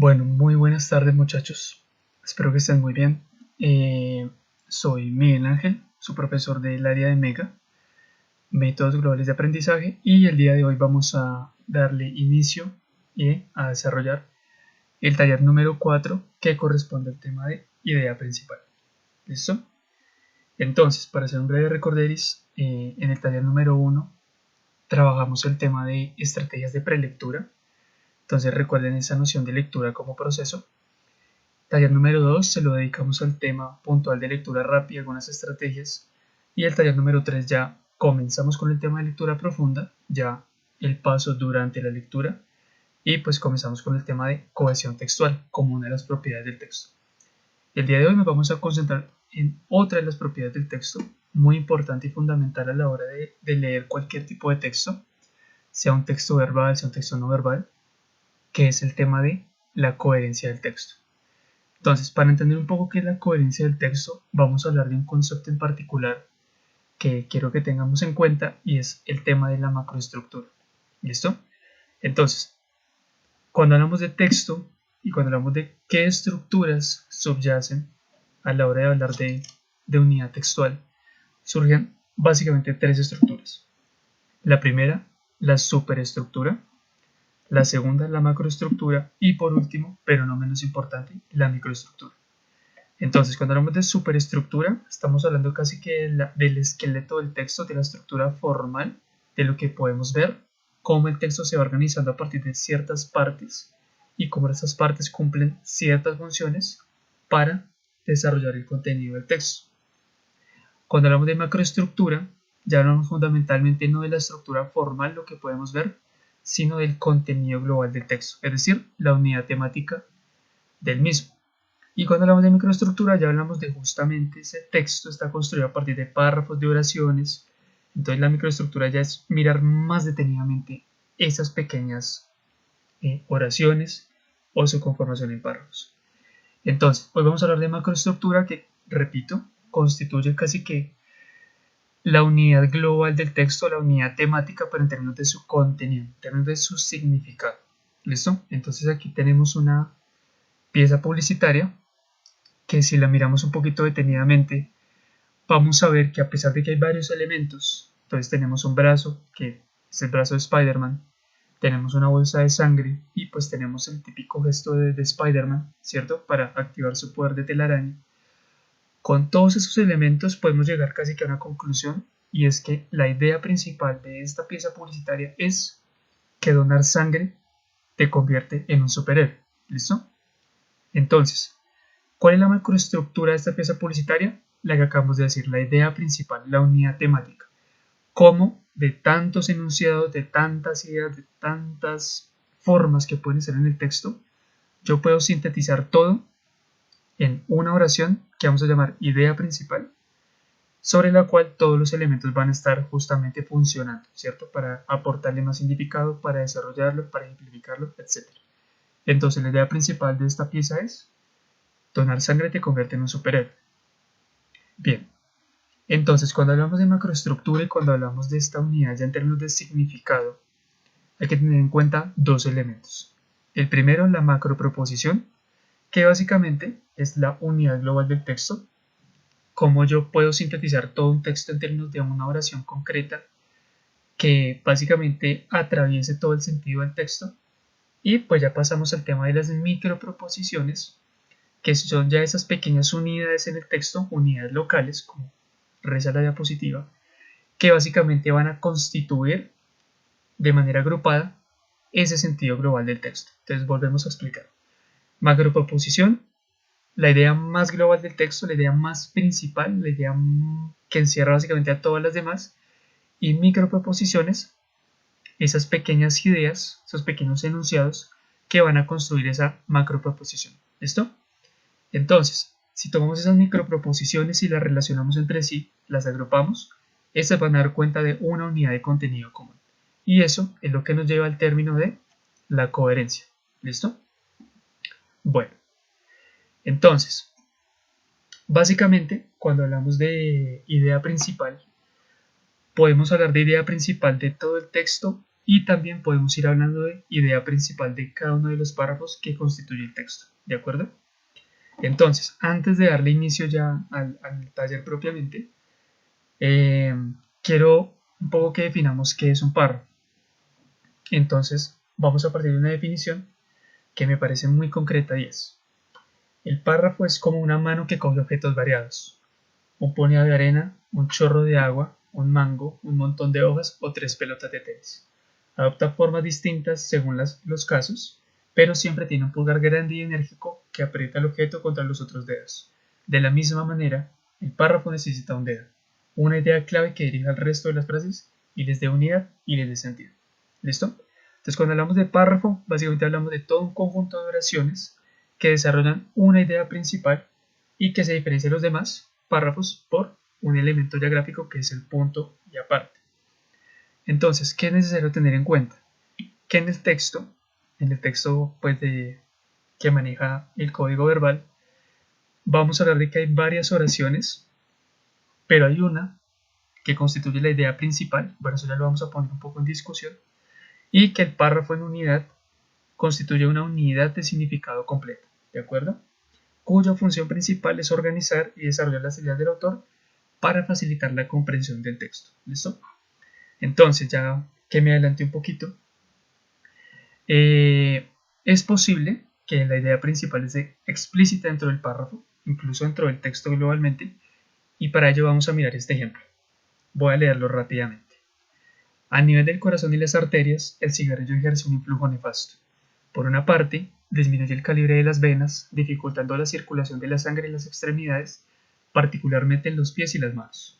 Bueno, muy buenas tardes muchachos. Espero que estén muy bien. Soy Miguel Ángel, su profesor del área de Mega, Métodos Globales de Aprendizaje, y el día de hoy vamos a darle inicio y a desarrollar el taller número 4 que corresponde al tema de idea principal. ¿Listo? Entonces, para hacer un breve recorderis, en el taller número 1 trabajamos el tema de estrategias de prelectura. Entonces recuerden esa noción de lectura como proceso. Taller número 2 se lo dedicamos al tema puntual de lectura rápida y algunas estrategias. Y el taller número 3 ya comenzamos con el tema de lectura profunda, ya el paso durante la lectura. Y pues comenzamos con el tema de cohesión textual como una de las propiedades del texto. El día de hoy nos vamos a concentrar en otra de las propiedades del texto, muy importante y fundamental a la hora de leer cualquier tipo de texto, sea un texto verbal, sea un texto no verbal, que es el tema de la coherencia del texto. Entonces, para entender un poco qué es la coherencia del texto, vamos a hablar de un concepto en particular que quiero que tengamos en cuenta y es el tema de la macroestructura. ¿Listo? Entonces, cuando hablamos de texto y cuando hablamos de qué estructuras subyacen a la hora de hablar de unidad textual, surgen básicamente tres estructuras. La primera, la superestructura. La segunda, la macroestructura. Y por último, pero no menos importante, la microestructura. Entonces, cuando hablamos de superestructura, estamos hablando casi que del esqueleto del texto, de la estructura formal, de lo que podemos ver, cómo el texto se va organizando a partir de ciertas partes y cómo esas partes cumplen ciertas funciones para desarrollar el contenido del texto. Cuando hablamos de macroestructura, ya hablamos fundamentalmente no de la estructura formal, lo que podemos ver, sino del contenido global del texto, es decir, la unidad temática del mismo. Y cuando hablamos de microestructura ya hablamos de justamente ese texto está construido a partir de párrafos de oraciones. Entonces la microestructura ya es mirar más detenidamente esas pequeñas oraciones o su conformación en párrafos. Entonces, hoy vamos a hablar de macroestructura que, repito, constituye casi que la unidad global del texto, la unidad temática, pero en términos de su contenido, en términos de su significado. ¿Listo? Entonces aquí tenemos una pieza publicitaria que si la miramos un poquito detenidamente, vamos a ver que a pesar de que hay varios elementos, entonces tenemos un brazo, que es el brazo de Spider-Man, tenemos una bolsa de sangre y pues tenemos el típico gesto de Spider-Man, ¿cierto? Para activar su poder de telaraña. Con todos esos elementos podemos llegar casi que a una conclusión y es que la idea principal de esta pieza publicitaria es que donar sangre te convierte en un superhéroe, ¿listo? Entonces, ¿cuál es la macroestructura de esta pieza publicitaria? La que acabamos de decir, la idea principal, la unidad temática. Cómo de tantos enunciados, de tantas ideas, de tantas formas que pueden ser en el texto, yo puedo sintetizar todo en una oración que vamos a llamar idea principal, sobre la cual todos los elementos van a estar justamente funcionando, ¿cierto? Para aportarle más significado, para desarrollarlo, para ejemplificarlo, etc. Entonces la idea principal de esta pieza es donar sangre te convierte en un superhéroe. Bien, entonces cuando hablamos de macroestructura y cuando hablamos de esta unidad ya en términos de significado, hay que tener en cuenta dos elementos. El primero, la macroproposición, que básicamente es la unidad global del texto, cómo yo puedo sintetizar todo un texto en términos de una oración concreta que básicamente atraviese todo el sentido del texto. Y pues ya pasamos al tema de las microproposiciones, que son ya esas pequeñas unidades en el texto, unidades locales, como reza la diapositiva, que básicamente van a constituir de manera agrupada ese sentido global del texto. Entonces volvemos a explicar. Macroproposición, la idea más global del texto, la idea más principal, la idea que encierra básicamente a todas las demás, y microproposiciones, esas pequeñas ideas, esos pequeños enunciados que van a construir esa macroproposición. ¿Listo? Entonces, si tomamos esas microproposiciones y las relacionamos entre sí, las agrupamos, estas van a dar cuenta de una unidad de contenido común. Y eso es lo que nos lleva al término de la coherencia. ¿Listo? Bueno, entonces, básicamente, cuando hablamos de idea principal, podemos hablar de idea principal de todo el texto y también podemos ir hablando de idea principal de cada uno de los párrafos que constituye el texto, ¿de acuerdo? Entonces, antes de darle inicio ya al taller propiamente, quiero un poco que definamos qué es un párrafo. Entonces, vamos a partir de una definición que me parece muy concreta y es: el párrafo es como una mano que coge objetos variados, un puñado de arena, un chorro de agua, un mango, un montón de hojas o 3 pelotas de tenis. Adopta formas distintas según los casos, pero siempre tiene un pulgar grande y enérgico que aprieta el objeto contra los otros dedos. De la misma manera, el párrafo necesita un dedo, una idea clave que dirija al resto de las frases y les dé unidad y les dé sentido. ¿Listo? Entonces, cuando hablamos de párrafo, básicamente hablamos de todo un conjunto de oraciones que desarrollan una idea principal y que se diferencia de los demás párrafos por un elemento ya gráfico que es el punto y aparte. Entonces, ¿qué es necesario tener en cuenta? Que en el texto pues, que maneja el código verbal, vamos a hablar de que hay varias oraciones, pero hay una que constituye la idea principal, bueno, eso ya lo vamos a poner un poco en discusión, y que el párrafo en unidad constituye una unidad de significado completa, ¿de acuerdo? Cuya función principal es organizar y desarrollar las ideas del autor para facilitar la comprensión del texto. ¿Listo? Entonces, ya que me adelanté un poquito, es posible que la idea principal esté explícita dentro del párrafo, incluso dentro del texto globalmente, y para ello vamos a mirar este ejemplo. Voy a leerlo rápidamente. A nivel del corazón y las arterias, el cigarrillo ejerce un influjo nefasto. Por una parte, disminuye el calibre de las venas, dificultando la circulación de la sangre en las extremidades, particularmente en los pies y las manos.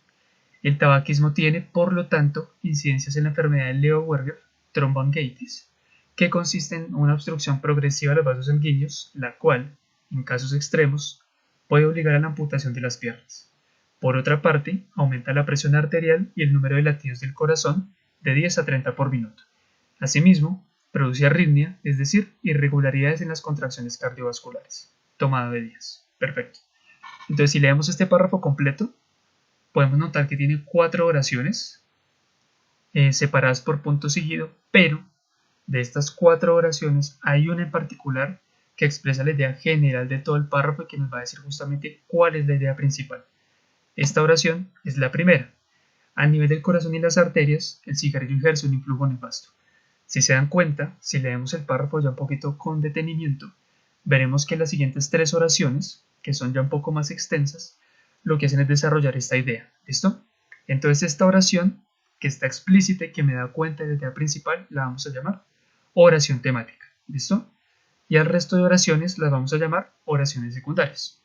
El tabaquismo tiene, por lo tanto, incidencias en la enfermedad de Leo Werger, tromboangiitis, que consiste en una obstrucción progresiva de los vasos sanguíneos, la cual, en casos extremos, puede obligar a la amputación de las piernas. Por otra parte, aumenta la presión arterial y el número de latidos del corazón de 10 a 30 por minuto. Asimismo, produce arritmia, es decir, irregularidades en las contracciones cardiovasculares. Tomado de días. Perfecto. Entonces, si leemos este párrafo completo, podemos notar que tiene 4 oraciones separadas por punto seguido, pero de estas 4 oraciones hay una en particular que expresa la idea general de todo el párrafo y que nos va a decir justamente cuál es la idea principal. Esta oración es la primera. A nivel del corazón y las arterias, el cigarrillo ejerce un influjo nefasto. Si se dan cuenta, si leemos el párrafo ya un poquito con detenimiento, veremos que las siguientes 3 oraciones, que son ya un poco más extensas, lo que hacen es desarrollar esta idea. ¿Listo? Entonces esta oración, que está explícita y que me da cuenta de la idea principal, la vamos a llamar oración temática. ¿Listo? Y al resto de oraciones las vamos a llamar oraciones secundarias.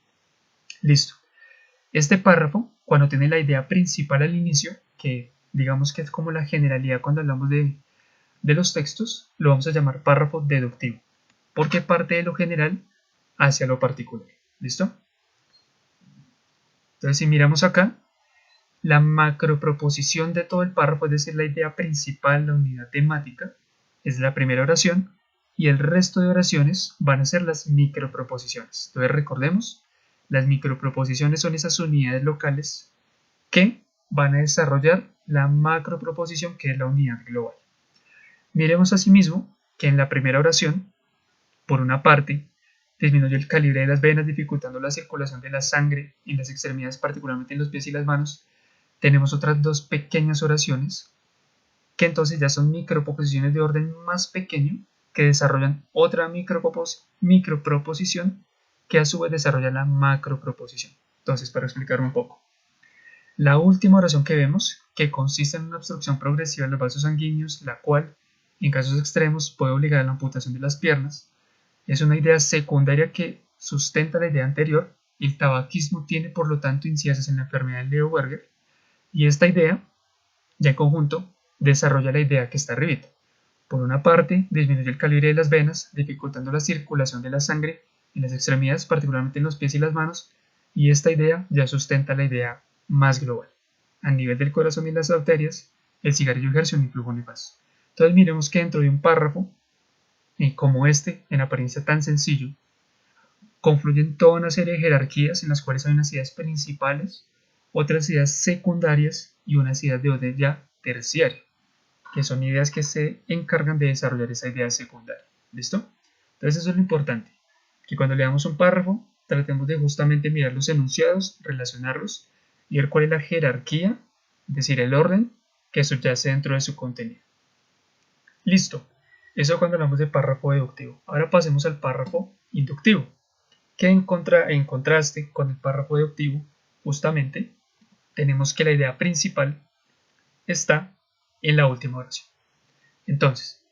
Listo. Este párrafo, cuando tiene la idea principal al inicio, que digamos que es como la generalidad cuando hablamos de los textos, lo vamos a llamar párrafo deductivo, porque parte de lo general hacia lo particular. ¿Listo? Entonces, si miramos acá, la macroproposición de todo el párrafo, es decir, la idea principal, la unidad temática, es la primera oración, y el resto de oraciones van a ser las microproposiciones. Entonces, recordemos, las microproposiciones son esas unidades locales que van a desarrollar la macroproposición, que es la unidad global. Miremos asimismo que en la primera oración, por una parte, disminuye el calibre de las venas, dificultando la circulación de la sangre en las extremidades, particularmente en los pies y las manos. Tenemos otras 2 pequeñas oraciones, que entonces ya son microproposiciones de orden más pequeño, que desarrollan otra microproposición, que a su vez desarrolla la macroproposición. Entonces, para explicarlo un poco. La última oración que vemos, que consiste en una obstrucción progresiva de los vasos sanguíneos, la cual, en casos extremos, puede obligar a la amputación de las piernas, es una idea secundaria que sustenta la idea anterior, y el tabaquismo tiene por lo tanto incidencias en la enfermedad de Leo Werger, y esta idea, ya en conjunto, desarrolla la idea que está arribita. Por una parte, disminuye el calibre de las venas, dificultando la circulación de la sangre en las extremidades, particularmente en los pies y las manos, y esta idea ya sustenta la idea más global. A nivel del corazón y las arterias, el cigarrillo ejerce un influjo nefasto. Entonces miremos que dentro de un párrafo, como este, en apariencia tan sencillo, confluyen toda una serie de jerarquías en las cuales hay unas ideas principales, otras ideas secundarias y unas ideas de orden ya terciario. que son ideas que se encargan de desarrollar esa idea secundaria. ¿Listo? Entonces eso es lo importante, que cuando leamos un párrafo tratemos de justamente mirar los enunciados, relacionarlos y ver cuál es la jerarquía, es decir, el orden que subyace dentro de su contenido. Listo, eso cuando hablamos de párrafo deductivo. Ahora pasemos al párrafo inductivo, que en contraste con el párrafo deductivo, justamente tenemos que la idea principal está en la última oración. Entonces,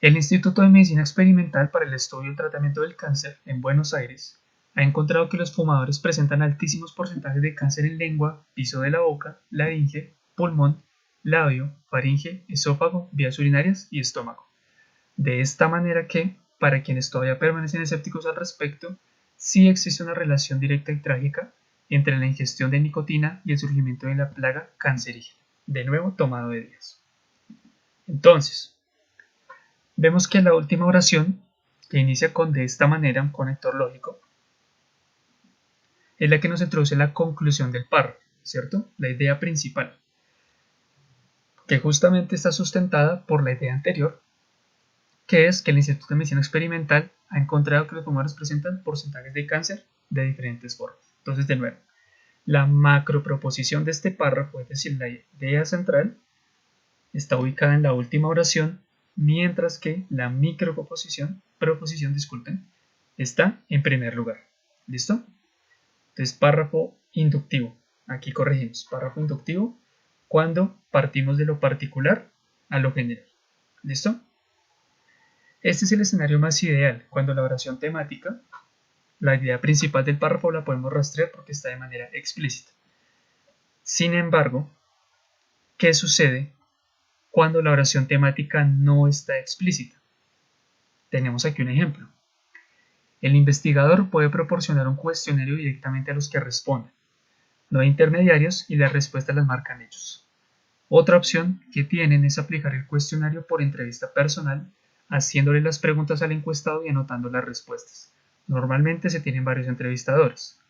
el Instituto de Medicina Experimental para el Estudio y el Tratamiento del Cáncer en Buenos Aires ha encontrado que los fumadores presentan altísimos porcentajes de cáncer en lengua, piso de la boca, laringe, pulmón, labio, faringe, esófago, vías urinarias y estómago. De esta manera que, para quienes todavía permanecen escépticos al respecto, sí existe una relación directa y trágica entre la ingestión de nicotina y el surgimiento de la plaga cancerígena, de nuevo tomado de días. Entonces, vemos que la última oración, que inicia con de esta manera, un conector lógico, es la que nos introduce la conclusión del párrafo, ¿cierto? La idea principal, que justamente está sustentada por la idea anterior, que es que el Instituto de Medicina Experimental ha encontrado que los fumadores presentan porcentajes de cáncer de diferentes formas. Entonces, de nuevo, la macroproposición de este párrafo, es decir, la idea central, está ubicada en la última oración, mientras que la microproposición, está en primer lugar. ¿Listo? Entonces, párrafo inductivo. Aquí corregimos. Párrafo inductivo cuando partimos de lo particular a lo general. ¿Listo? Este es el escenario más ideal, cuando la oración temática, la idea principal del párrafo, la podemos rastrear porque está de manera explícita. Sin embargo, ¿qué sucede cuando la oración temática no está explícita? Tenemos aquí un ejemplo. El investigador puede proporcionar un cuestionario directamente a los que responden. No hay intermediarios y las respuestas las marcan ellos. Otra opción que tienen es aplicar el cuestionario por entrevista personal, haciéndole las preguntas al encuestado y anotando las respuestas. Normalmente se tienen varios entrevistadores.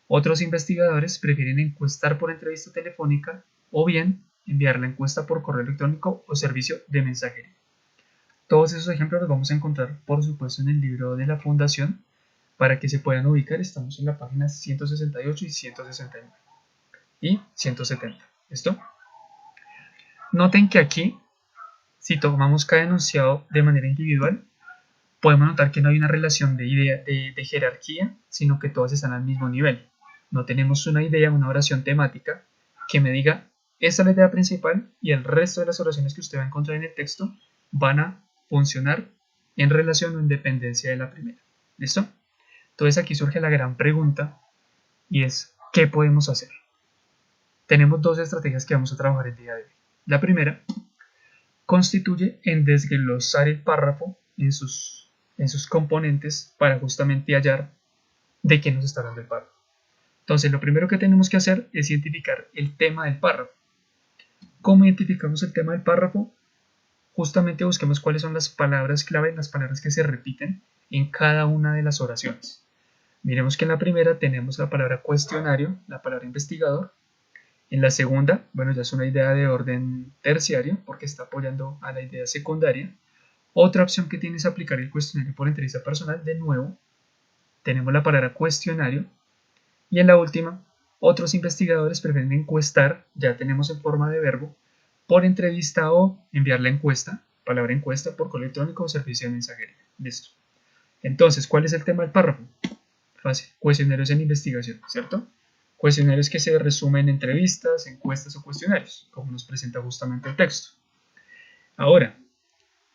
Otros investigadores prefieren encuestar por entrevista telefónica o bien enviar la encuesta por correo electrónico o servicio de mensajería. Todos esos ejemplos los vamos a encontrar, por supuesto, en el libro de la Fundación. Para que se puedan ubicar, estamos en la página 168 y 169 y 170. ¿Listo? Noten que aquí, si tomamos cada enunciado de manera individual, podemos notar que no hay una relación de jerarquía, sino que todas están al mismo nivel. No tenemos una idea, una oración temática que me diga, esta es la idea principal y el resto de las oraciones que usted va a encontrar en el texto van a funcionar en relación o en dependencia de la primera. ¿Listo? Entonces aquí surge la gran pregunta y es, ¿qué podemos hacer? Tenemos dos estrategias que vamos a trabajar el día de hoy. La primera constituye en desglosar el párrafo en sus componentes para justamente hallar de qué nos está hablando el párrafo. Entonces lo primero que tenemos que hacer es identificar el tema del párrafo. ¿Cómo identificamos el tema del párrafo? Justamente busquemos cuáles son las palabras clave, las palabras que se repiten en cada una de las oraciones. Miremos que en la primera tenemos la palabra cuestionario, la palabra investigador. En la segunda, bueno, ya es una idea de orden terciario porque está apoyando a la idea secundaria. Otra opción que tiene es aplicar el cuestionario por entrevista personal. De nuevo, tenemos la palabra cuestionario. Y en la última, otros investigadores prefieren encuestar, ya tenemos en forma de verbo, por entrevista o enviar la encuesta, palabra encuesta, por correo electrónico o servicio de mensajería. Listo. Entonces, ¿cuál es el tema del párrafo? Fácil, cuestionarios en investigación, ¿cierto? Cuestionarios que se resumen en entrevistas, encuestas o cuestionarios, como nos presenta justamente el texto. Ahora,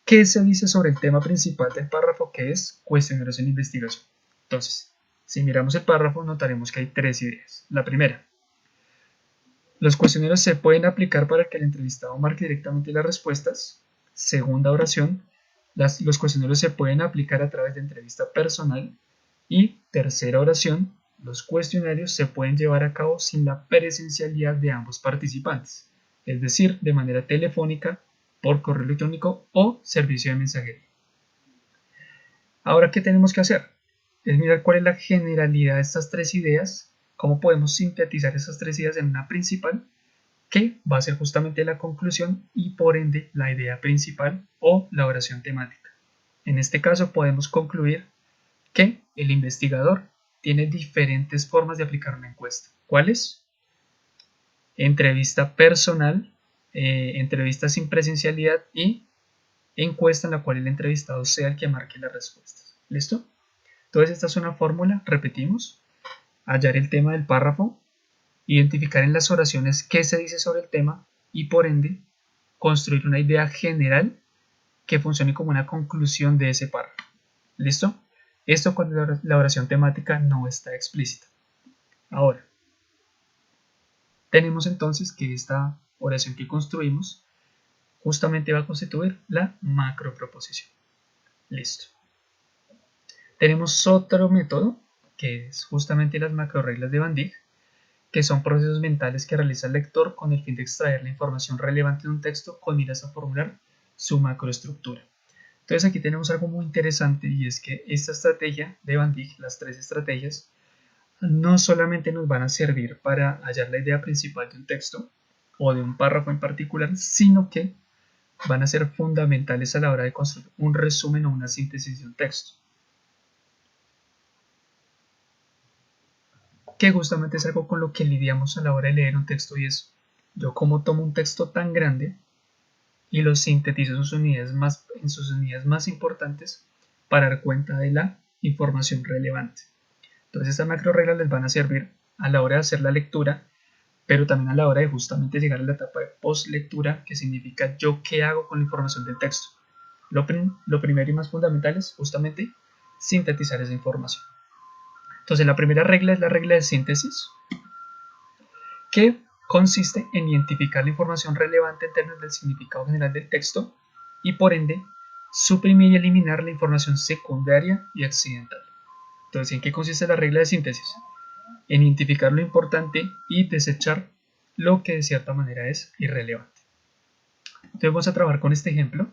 ¿qué se dice sobre el tema principal del párrafo, que es cuestionarios en investigación? Entonces, si miramos el párrafo, notaremos que hay tres ideas. La primera, los cuestionarios se pueden aplicar para que el entrevistado marque directamente las respuestas. Segunda oración, los cuestionarios se pueden aplicar a través de entrevista personal. Y tercera oración, los cuestionarios se pueden llevar a cabo sin la presencialidad de ambos participantes, es decir, de manera telefónica, por correo electrónico o servicio de mensajería. Ahora, ¿qué tenemos que hacer? Es mirar cuál es la generalidad de estas tres ideas, cómo podemos sintetizar esas tres ideas en una principal que va a ser justamente la conclusión y por ende la idea principal o la oración temática. En este caso podemos concluir que el investigador tiene diferentes formas de aplicar una encuesta. ¿Cuáles? Entrevista personal, entrevista sin presencialidad y encuesta en la cual el entrevistado sea el que marque las respuestas. ¿Listo? Entonces esta es una fórmula, repetimos, hallar el tema del párrafo, identificar en las oraciones qué se dice sobre el tema y por ende construir una idea general que funcione como una conclusión de ese párrafo. ¿Listo? Esto cuando la oración temática no está explícita. Ahora, tenemos entonces que esta oración que construimos justamente va a constituir la macroproposición. Listo. Tenemos otro método que es justamente las macroreglas de Van Dijk, que son procesos mentales que realiza el lector con el fin de extraer la información relevante de un texto con miras a formular su macroestructura. Entonces aquí tenemos algo muy interesante y es que esta estrategia de Van Dijk, las tres estrategias, no solamente nos van a servir para hallar la idea principal de un texto o de un párrafo en particular, sino que van a ser fundamentales a la hora de construir un resumen o una síntesis de un texto. Que justamente es algo con lo que lidiamos a la hora de leer un texto y es yo como tomo un texto tan grande y lo sintetizo en sus unidades más importantes para dar cuenta de la información relevante. Entonces estas macro reglas les van a servir a la hora de hacer la lectura, pero también a la hora de justamente llegar a la etapa de post-lectura, que significa yo qué hago con la información del texto. Lo primero y más fundamental es justamente sintetizar esa información. Entonces la primera regla es la regla de síntesis, que consiste en identificar la información relevante en términos del significado general del texto y por ende suprimir y eliminar la información secundaria y accidental. Entonces, ¿en qué consiste la regla de síntesis? En identificar lo importante y desechar lo que de cierta manera es irrelevante. Entonces vamos a trabajar con este ejemplo,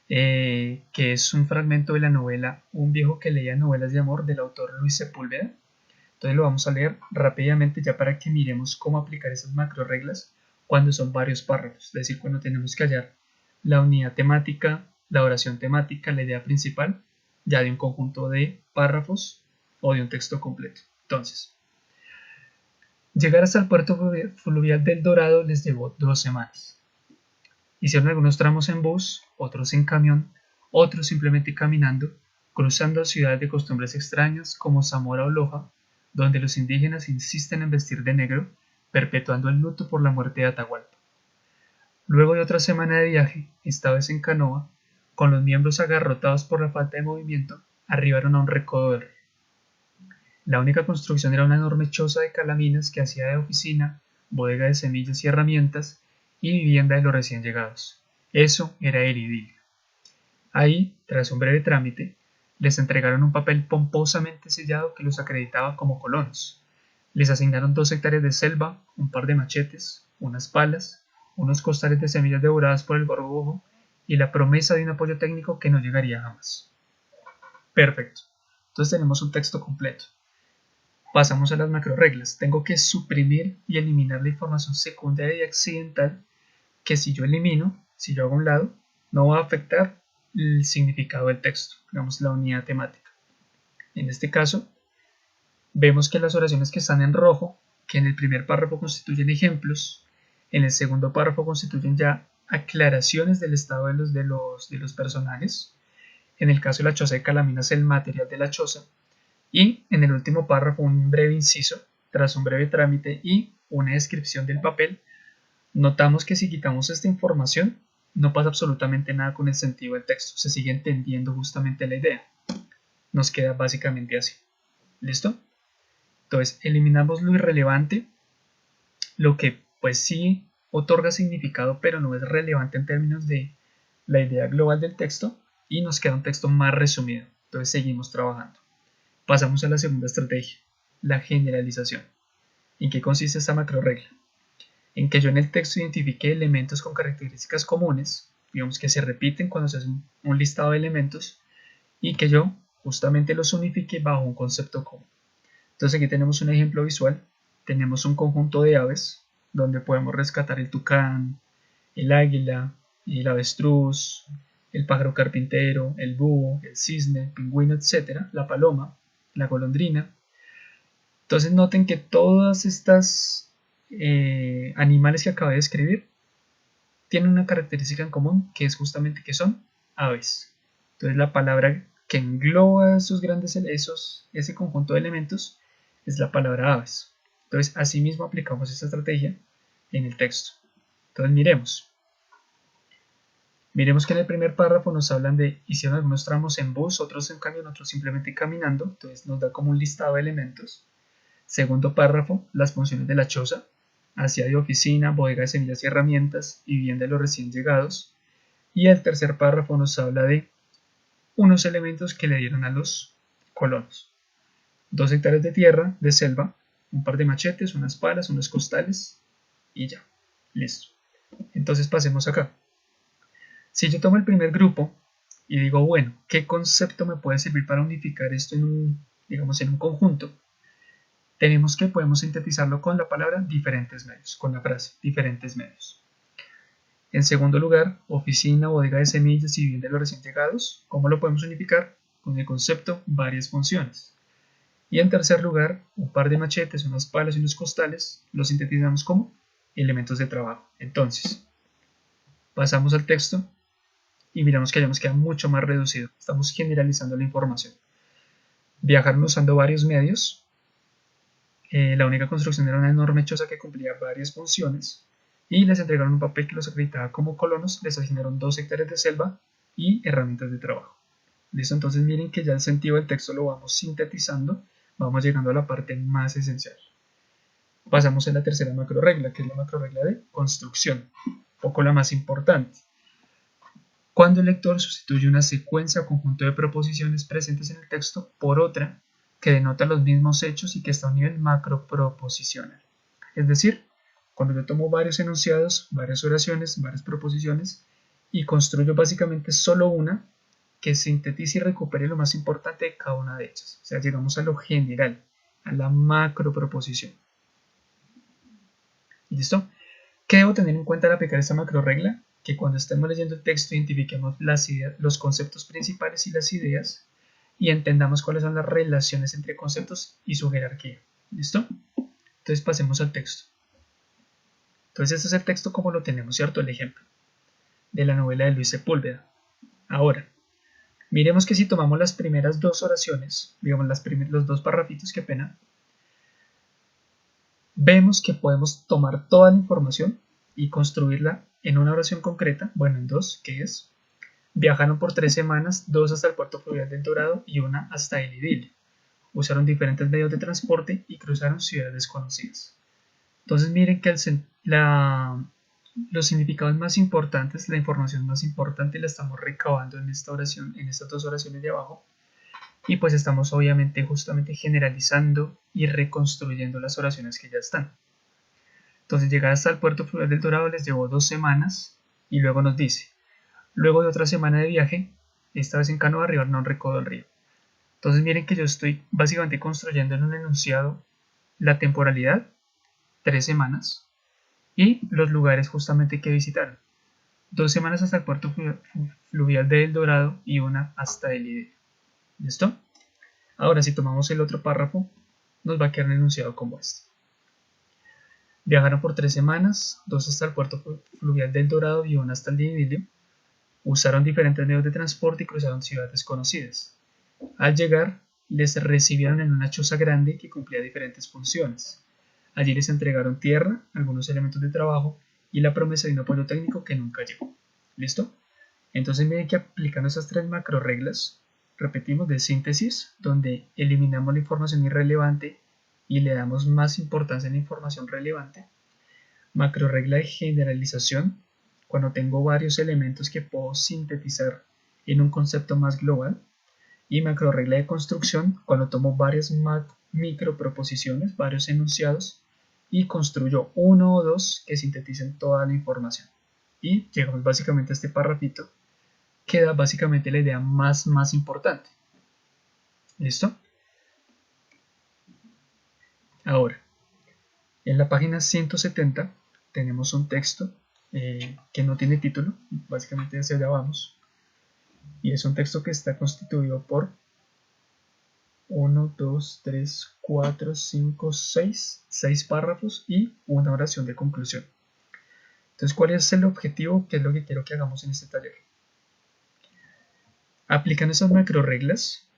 que es un fragmento de la novela Un viejo que leía novelas de amor del autor Luis Sepúlveda. Entonces lo vamos a leer rápidamente ya para que miremos cómo aplicar esas macro reglas cuando son varios párrafos, es decir, cuando tenemos que hallar la unidad temática, la oración temática, la idea principal, ya de un conjunto de párrafos o de un texto completo. Entonces, llegar hasta el puerto fluvial del Dorado les llevó 2 semanas. Hicieron algunos tramos en bus, otros en camión, otros simplemente caminando, cruzando ciudades de costumbres extrañas como Zamora o Loja, donde los indígenas insisten en vestir de negro, perpetuando el luto por la muerte de Atahualpa. Luego de otra semana de viaje, esta vez en canoa, con los miembros agarrotados por la falta de movimiento, arribaron a un recodo del río. La única construcción era una enorme choza de calaminas que hacía de oficina, bodega de semillas y herramientas y vivienda de los recién llegados. Eso era el idilio. Ahí, tras un breve trámite, les entregaron un papel pomposamente sellado que los acreditaba como colonos. Les asignaron 2 hectáreas de selva, un par de machetes, unas palas, unos costales de semillas devoradas por el gorgojo y la promesa de un apoyo técnico que no llegaría jamás. Perfecto. Entonces tenemos un texto completo. Pasamos a las macro reglas. Tengo que suprimir y eliminar la información secundaria y accidental que si yo elimino, si yo hago a un lado, no va a afectar el significado del texto, digamos la unidad temática. En este caso, vemos que las oraciones que están en rojo, que en el primer párrafo constituyen ejemplos, en el segundo párrafo constituyen ya aclaraciones del estado de los personajes. En el caso de la choza de calaminas, el material de la choza. Y en el último párrafo un breve inciso, tras un breve trámite y una descripción del papel. Notamos que si quitamos esta información, no pasa absolutamente nada con el sentido del texto, se sigue entendiendo justamente la idea. Nos queda básicamente así. ¿Listo? Entonces, eliminamos lo irrelevante, lo que pues sí otorga significado, pero no es relevante en términos de la idea global del texto, y nos queda un texto más resumido. Entonces, seguimos trabajando. Pasamos a la segunda estrategia, la generalización. ¿En qué consiste esta macro regla? En que yo en el texto identifique elementos con características comunes, digamos que se repiten cuando se hace un listado de elementos, y que yo justamente los unifique bajo un concepto común. Entonces aquí tenemos un ejemplo visual, tenemos un conjunto de aves, donde podemos rescatar el tucán, el águila, el avestruz, el pájaro carpintero, el búho, el cisne, el pingüino, etc., la paloma, la golondrina. Entonces noten que todas estas animales que acabé de describir tienen una característica en común, que es justamente que son aves. Entonces la palabra que engloba ese conjunto de elementos es la palabra aves. Entonces asimismo aplicamos esta estrategia en el texto. Entonces miremos que en el primer párrafo nos hablan de hicieron algunos tramos en bus, otros en camión, otros simplemente caminando. Entonces nos da como un listado de elementos. Segundo párrafo, las funciones de la choza, hacía de oficina, bodega de semillas y herramientas y vivienda de los recién llegados. Y el tercer párrafo nos habla de unos elementos que le dieron a los colonos. 2 hectáreas de tierra, de selva, un par de machetes, unas palas, unos costales y ya, listo. Entonces pasemos acá. Si yo tomo el primer grupo y digo, bueno, ¿qué concepto me puede servir para unificar esto en un conjunto? Tenemos que podemos sintetizarlo con la palabra diferentes medios, con la frase diferentes medios. En segundo lugar, oficina, bodega de semillas y vivienda de los recién llegados. ¿Cómo lo podemos unificar? Con el concepto varias funciones. Y en tercer lugar, un par de machetes, unas palas y unos costales, lo sintetizamos como elementos de trabajo. Entonces, pasamos al texto y miramos que ya nos queda mucho más reducido. Estamos generalizando la información. Viajaron usando varios medios. La única construcción era una enorme choza que cumplía varias funciones y les entregaron un papel que los acreditaba como colonos, les asignaron 2 hectáreas de selva y herramientas de trabajo. ¿Listo? Entonces miren que ya el sentido del texto lo vamos sintetizando, vamos llegando a la parte más esencial. Pasamos a la tercera macroregla, que es la macroregla de construcción, un poco la más importante. Cuando el lector sustituye una secuencia o conjunto de proposiciones presentes en el texto por otra que denota los mismos hechos y que está a un nivel macroproposicional. Es decir, cuando yo tomo varios enunciados, varias oraciones, varias proposiciones y construyo básicamente solo una que sintetice y recupere lo más importante de cada una de ellas. O sea, llegamos a lo general, a la macroproposición. ¿Listo? ¿Qué debo tener en cuenta al aplicar esta macroregla? Que cuando estemos leyendo el texto identifiquemos los conceptos principales y las ideas y entendamos cuáles son las relaciones entre conceptos y su jerarquía. ¿Listo? Entonces pasemos al texto. Entonces este es el texto como lo tenemos, ¿cierto? El ejemplo de la novela de Luis Sepúlveda. Ahora, miremos que si tomamos las primeras dos oraciones, digamos los dos parrafitos, qué pena, vemos que podemos tomar toda la información y construirla en una oración concreta, bueno, en dos, que es: viajaron por 3 semanas, 2 hasta el puerto fluvial del Dorado y 1 hasta el Idilio. Usaron diferentes medios de transporte y cruzaron ciudades desconocidas. Entonces miren que los significados más importantes, la información más importante la estamos recabando en esta oración, en estas dos oraciones de abajo, y pues estamos obviamente justamente generalizando y reconstruyendo las oraciones que ya están. Entonces llegar hasta el puerto fluvial del Dorado les llevó 2 semanas y luego nos dice: luego de otra semana de viaje, esta vez en canoa, arribaron a un recodo del río. Entonces miren que yo estoy básicamente construyendo en un enunciado la temporalidad, 3 semanas, y los lugares justamente que visitaron. 2 semanas hasta el puerto fluvial de El Dorado y 1 hasta el Idilio. ¿Listo? Ahora si tomamos el otro párrafo, nos va a quedar un enunciado como este. Viajaron por 3 semanas, 2 hasta el puerto fluvial del Dorado y 1 hasta el Idilio. Usaron diferentes medios de transporte y cruzaron ciudades desconocidas. Al llegar, les recibieron en una choza grande que cumplía diferentes funciones. Allí les entregaron tierra, algunos elementos de trabajo y la promesa de un apoyo técnico que nunca llegó. ¿Listo? Entonces miren que aplicando esas 3 macro reglas, repetimos, de síntesis, donde eliminamos la información irrelevante y le damos más importancia a la información relevante. Macro regla de generalización, cuando tengo varios elementos que puedo sintetizar en un concepto más global. Y macro regla de construcción, cuando tomo varias microproposiciones, varios enunciados y construyo uno o dos que sinteticen toda la información. Y llegamos básicamente a este parrafito que da básicamente la idea más importante. ¿Listo? Ahora, en la página 170 tenemos un texto que no tiene título, básicamente hacia allá vamos, y es un texto que está constituido por 1, 2, 3, 4, 5, 6 párrafos y una oración de conclusión. Entonces, ¿cuál es el objetivo? ¿Qué es lo que quiero que hagamos en este taller? Aplicando esas macro reglas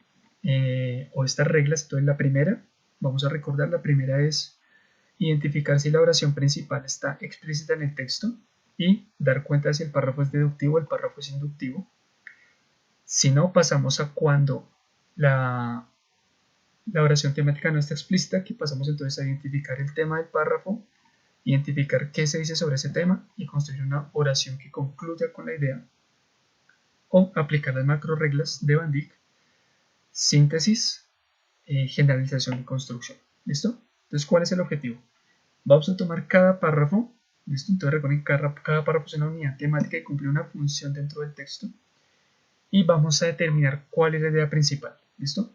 o estas reglas, entonces la primera, vamos a recordar, la primera es identificar si la oración principal está explícita en el texto y dar cuenta de si el párrafo es deductivo o el párrafo es inductivo. Si no, pasamos a cuando la oración temática no está explícita, que pasamos entonces a identificar el tema del párrafo, identificar qué se dice sobre ese tema y construir una oración que concluya con la idea, o aplicar las macro reglas de Van Dyck: síntesis, generalización y construcción. ¿Listo? Entonces, ¿cuál es el objetivo? Vamos a tomar cada párrafo. ¿Listo? Entonces recuerden que cada párrafo es una unidad temática y cumple una función dentro del texto. Y vamos a determinar cuál es la idea principal. ¿Listo?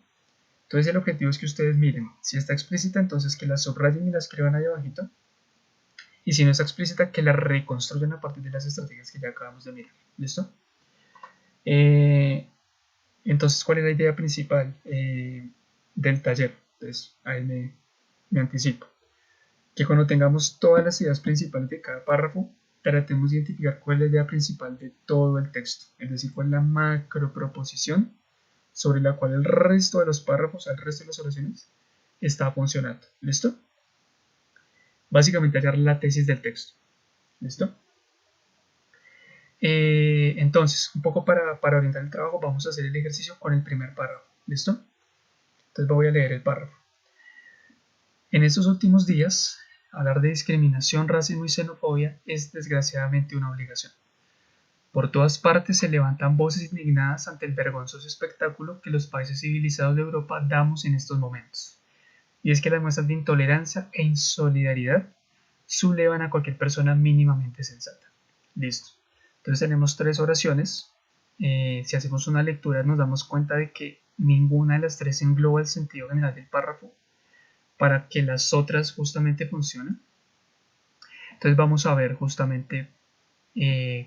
Entonces el objetivo es que ustedes miren, si está explícita, entonces que la subrayen y la escriban ahí abajito. Y si no está explícita, que la reconstruyan a partir de las estrategias que ya acabamos de mirar. ¿Listo? Entonces, ¿cuál es la idea principal del taller? Entonces, ahí me anticipo. Que cuando tengamos todas las ideas principales de cada párrafo, tratemos de identificar cuál es la idea principal de todo el texto. Es decir, cuál es la macro proposición sobre la cual el resto de los párrafos, el resto de las oraciones, está funcionando. ¿Listo? Básicamente hallar la tesis del texto. ¿Listo? Entonces, un poco para orientar el trabajo, vamos a hacer el ejercicio con el primer párrafo. ¿Listo? Entonces voy a leer el párrafo. En estos últimos días, hablar de discriminación, racismo y xenofobia es desgraciadamente una obligación. Por todas partes se levantan voces indignadas ante el vergonzoso espectáculo que los países civilizados de Europa damos en estos momentos. Y es que las muestras de intolerancia e insolidaridad sublevan a cualquier persona mínimamente sensata. Listo. Entonces tenemos 3 oraciones. Si hacemos una lectura nos damos cuenta de que ninguna de las 3 engloba el sentido general del párrafo para que las otras justamente funcionen. Entonces vamos a ver justamente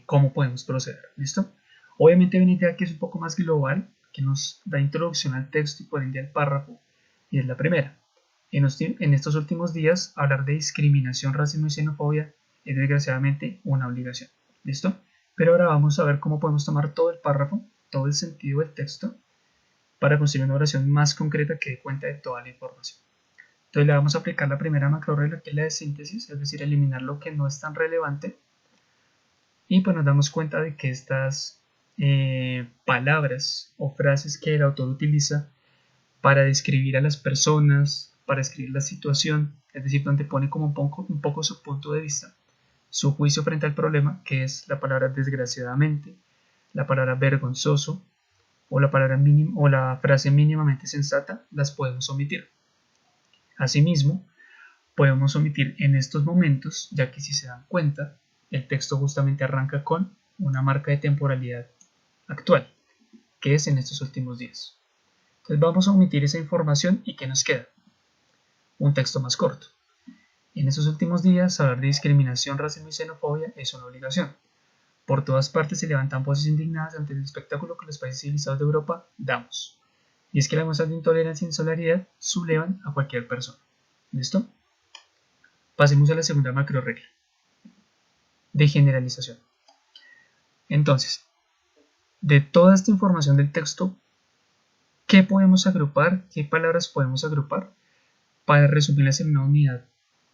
cómo podemos proceder. ¿Listo? Obviamente hay una idea que es un poco más global, que nos da introducción al texto y por ende al párrafo, y es la primera. En estos últimos días, hablar de discriminación, racismo y xenofobia es desgraciadamente una obligación. ¿Listo? Pero ahora vamos a ver cómo podemos tomar todo el párrafo, todo el sentido del texto, para construir una oración más concreta que dé cuenta de toda la información. Entonces le vamos a aplicar la primera macro regla, que es la de síntesis, es decir, eliminar lo que no es tan relevante. Y pues nos damos cuenta de que estas palabras o frases que el autor utiliza para describir a las personas, para describir la situación, es decir, donde pone como un poco su punto de vista, su juicio frente al problema, que es la palabra desgraciadamente, la palabra vergonzoso o la palabra o la frase mínimamente sensata, las podemos omitir. Asimismo, podemos omitir en estos momentos, ya que si se dan cuenta, el texto justamente arranca con una marca de temporalidad actual, que es en estos últimos días. Entonces vamos a omitir esa información y ¿qué nos queda? Un texto más corto. En estos últimos días, hablar de discriminación, racismo y xenofobia es una obligación. Por todas partes se levantan voces indignadas ante el espectáculo que los países civilizados de Europa damos. Y es que las muestras de intolerancia e insolidaridad sublevan a cualquier persona. ¿Listo? Pasemos a la segunda macro regla de generalización. Entonces, de toda esta información del texto, ¿qué podemos agrupar? ¿Qué palabras podemos agrupar para resumirlas en una unidad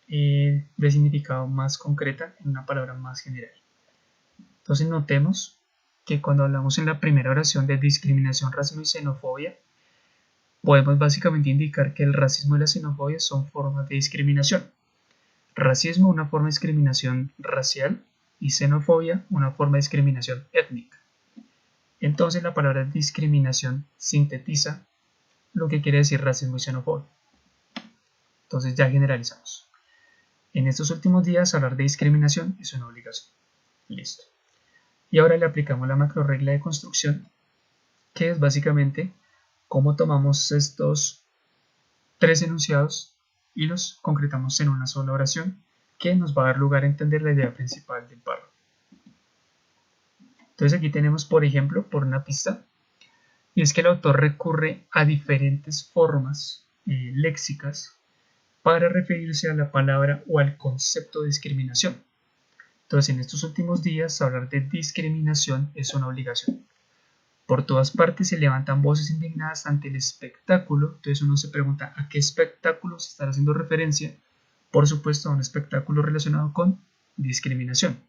de significado más concreta, en una palabra más general? Entonces notemos que cuando hablamos en la primera oración de discriminación, racismo y xenofobia, podemos básicamente indicar que el racismo y la xenofobia son formas de discriminación. Racismo, una forma de discriminación racial, y xenofobia, una forma de discriminación étnica. Entonces la palabra discriminación sintetiza lo que quiere decir racismo y xenofobia. Entonces ya generalizamos. En estos últimos días hablar de discriminación es una obligación. Listo. Y ahora le aplicamos la macro regla de construcción, que es básicamente cómo tomamos estos 3 enunciados y los concretamos en una sola oración, que nos va a dar lugar a entender la idea principal del párrafo. Entonces aquí tenemos, por ejemplo, por una pista, y es que el autor recurre a diferentes formas léxicas para referirse a la palabra o al concepto de discriminación. Entonces, en estos últimos días, hablar de discriminación es una obligación. Por todas partes se levantan voces indignadas ante el espectáculo. Entonces uno se pregunta a qué espectáculo se estará haciendo referencia. Por supuesto, a un espectáculo relacionado con discriminación.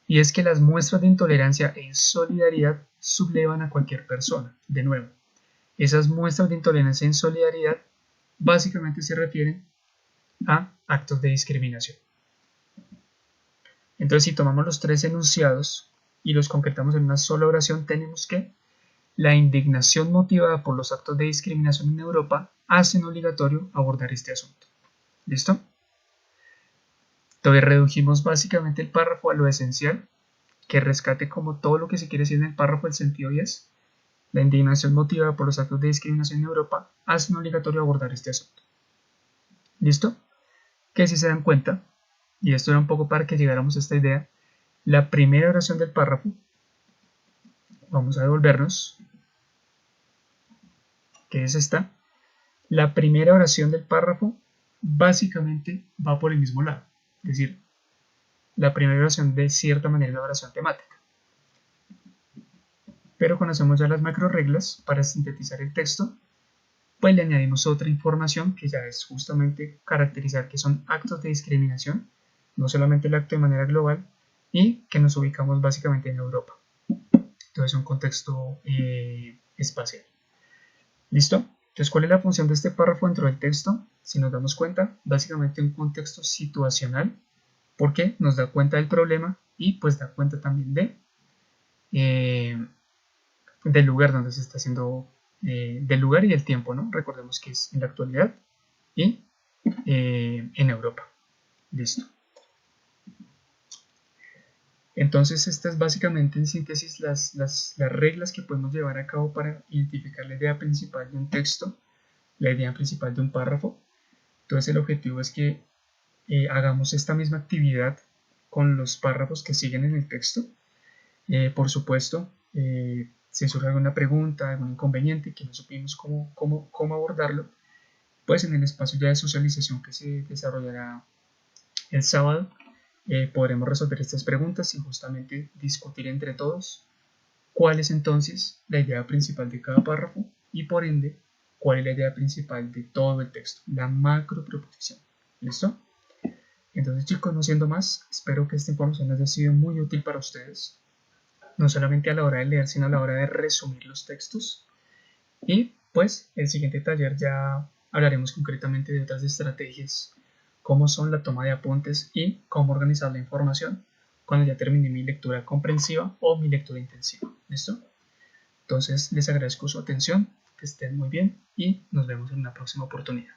Y es que las muestras de intolerancia e insolidaridad sublevan a cualquier persona. De nuevo, esas muestras de intolerancia e insolidaridad básicamente se refieren a actos de discriminación. Entonces, si tomamos los tres enunciados y los concretamos en una sola oración, tenemos que la indignación motivada por los actos de discriminación en Europa hacen obligatorio abordar este asunto. ¿Listo? Entonces redujimos básicamente el párrafo a lo esencial, que rescate como todo lo que se quiere decir en el párrafo el sentido y es la indignación motivada por los actos de discriminación en Europa hacen obligatorio abordar este asunto. ¿Listo? Que si se dan cuenta, y esto era un poco para que llegáramos a esta idea, la primera oración del párrafo, vamos a devolvernos, que es esta, la primera oración del párrafo básicamente va por el mismo lado, es decir, la primera oración de cierta manera es la oración temática. Pero conocemos ya las macro reglas para sintetizar el texto, pues le añadimos otra información que ya es justamente caracterizar que son actos de discriminación, no solamente el acto de manera global, y que nos ubicamos básicamente en Europa. Entonces un contexto espacial. ¿Listo? Entonces, ¿cuál es la función de este párrafo dentro del texto? Si nos damos cuenta, básicamente un contexto situacional, porque nos da cuenta del problema y pues da cuenta también del lugar donde se está haciendo, del lugar y del tiempo, ¿no? Recordemos que es en la actualidad y en Europa. Listo. Entonces, estas básicamente en síntesis las reglas que podemos llevar a cabo para identificar la idea principal de un texto, la idea principal de un párrafo. Entonces, el objetivo es que hagamos esta misma actividad con los párrafos que siguen en el texto. Por supuesto, si surge alguna pregunta, algún inconveniente que no supimos cómo abordarlo, pues en el espacio ya de socialización que se desarrollará el sábado, podremos resolver estas preguntas y justamente discutir entre todos cuál es entonces la idea principal de cada párrafo y por ende cuál es la idea principal de todo el texto, la macro proposición. ¿Listo? Entonces, chicos, no siendo más, espero que esta información haya sido muy útil para ustedes, no solamente a la hora de leer, sino a la hora de resumir los textos. Y pues el siguiente taller ya hablaremos concretamente de otras estrategias, como son la toma de apuntes y cómo organizar la información cuando ya termine mi lectura comprensiva o mi lectura intensiva. ¿Listo? Entonces les agradezco su atención, que estén muy bien y nos vemos en una próxima oportunidad.